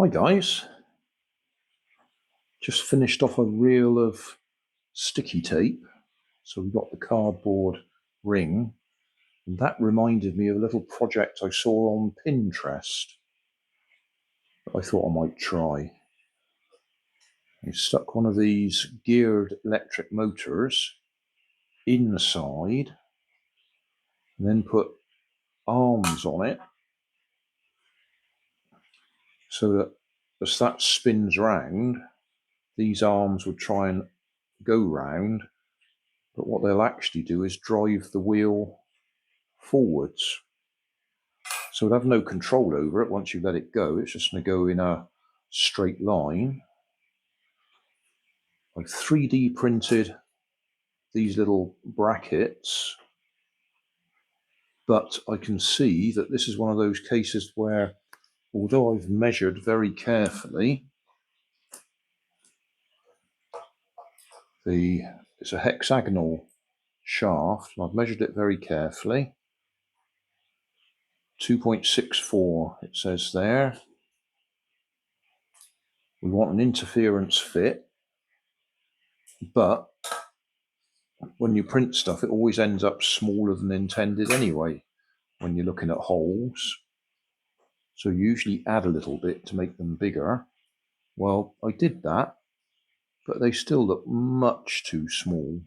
Hi guys, just finished off a reel of sticky tape. So we've got the cardboard ring, and that reminded me of a little project I saw on Pinterest that I thought I might try. I stuck one of these geared electric motors inside and then put arms on it so that as that spins round, these arms would try and go round, but what they'll actually do is drive the wheel forwards. So we'll have no control over it once you let it go. It's just going to go in a straight line. I've 3D printed these little brackets, but I can see that this is one of those cases where, although I've measured very carefully, it's a hexagonal shaft, and I've measured it very carefully. 2.64 it says there. We want an interference fit, but when you print stuff, it always ends up smaller than intended anyway when you're looking at holes. So you usually add a little bit to make them bigger. Well, I did that, but they still look much too small.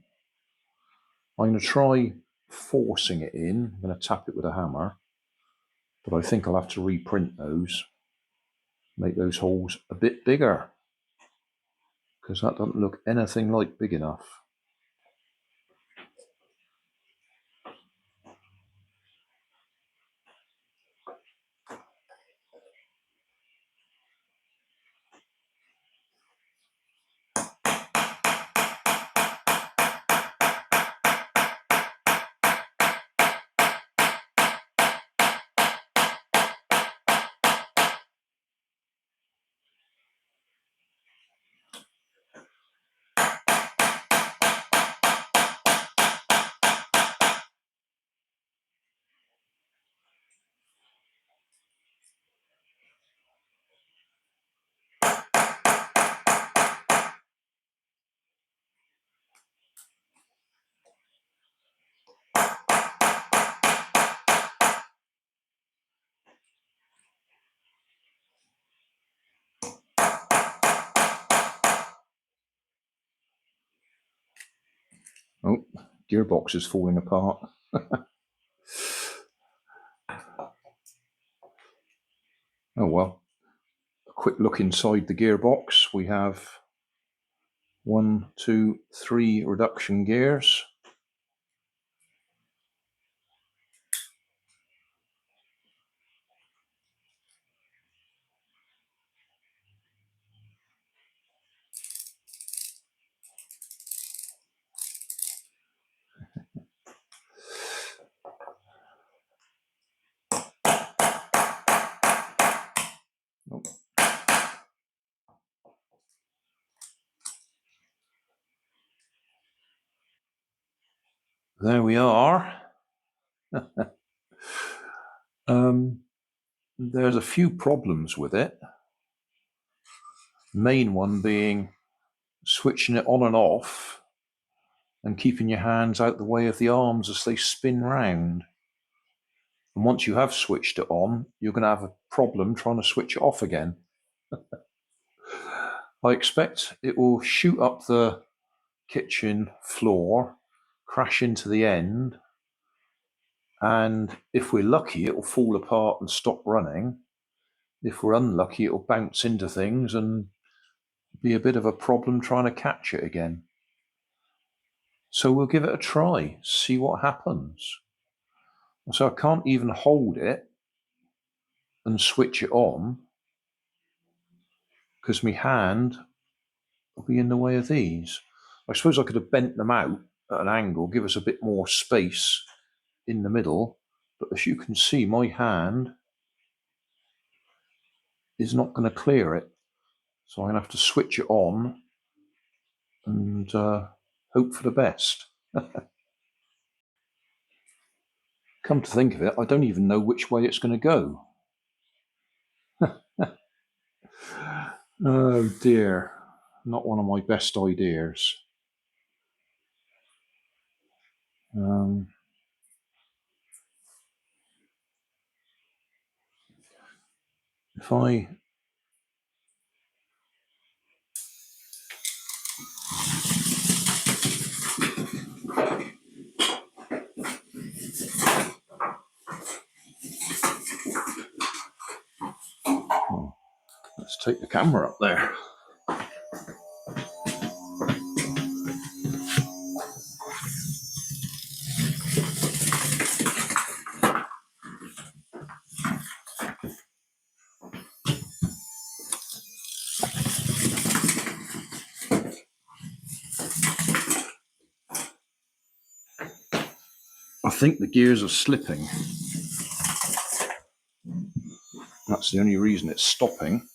I'm going to try forcing it in. I'm going to tap it with a hammer, but I think I'll have to reprint those, make those holes a bit bigger, because that doesn't look anything like big enough. Oh, gearbox is falling apart. Oh well. A quick look inside the gearbox. We have 1, 2, 3 reduction gears. Oh. There we are. There's a few problems with it. Main one being switching it on and off and keeping your hands out the way of the arms as they spin round. And once you have switched it on, you're going to have a problem trying to switch it off again. I expect it will shoot up the kitchen floor, crash into the end, and if we're lucky, it will fall apart and stop running. If we're unlucky, it will bounce into things and be a bit of a problem trying to catch it again. So we'll give it a try, see what happens. So I can't even hold it and switch it on because my hand will be in the way of these. I suppose I could have bent them out at an angle, give us a bit more space in the middle, but as you can see, my hand is not going to clear it. So I'm going to have to switch it on and hope for the best. Come to think of it, I don't even know which way it's going to go. Oh dear, not one of my best ideas. If I let's take the camera up there. I think the gears are slipping. That's the only reason it's stopping.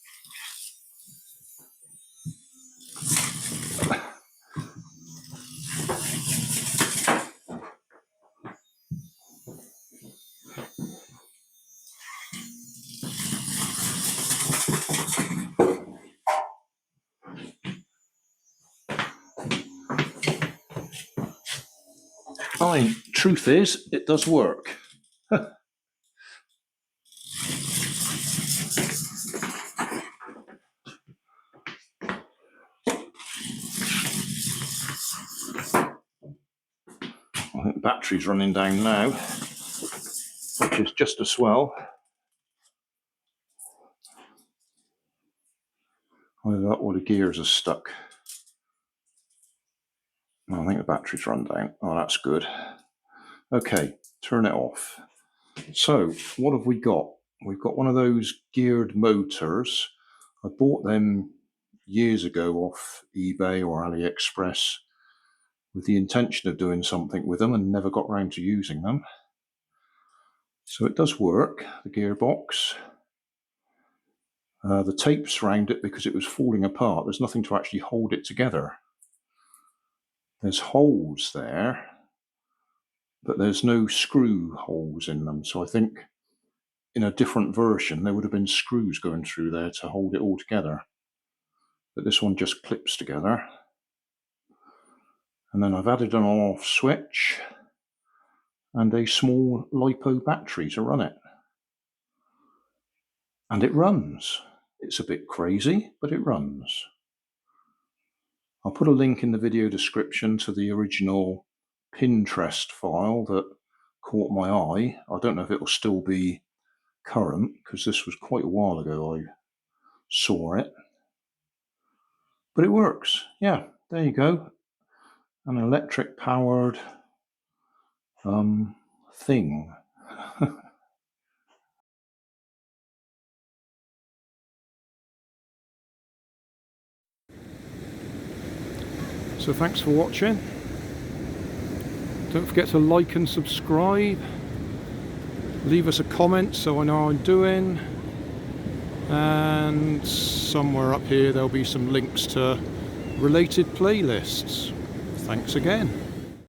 I mean, truth is, it does work. I think the battery's running down now, which is just as well. Either that or the gears are stuck. I think the battery's run down. Oh, that's good. Okay, turn it off. So, what have we got? We've got one of those geared motors. I bought them years ago off eBay or AliExpress with the intention of doing something with them and never got round to using them. So it does work, the gearbox. The tape's round it because it was falling apart. There's nothing to actually hold it together. There's holes there, but there's no screw holes in them. So I think in a different version, there would have been screws going through there to hold it all together. But this one just clips together. And then I've added an on-off switch and a small LiPo battery to run it. And it runs. It's a bit crazy, but it runs. I'll put a link in the video description to the original Pinterest file that caught my eye. I don't know if it will still be current because this was quite a while ago I saw it. But it works. Yeah, there you go. An electric powered thing. So thanks for watching. Don't forget to like and subscribe. Leave us a comment so I know how I'm doing. And somewhere up here there'll be some links to related playlists. Thanks again.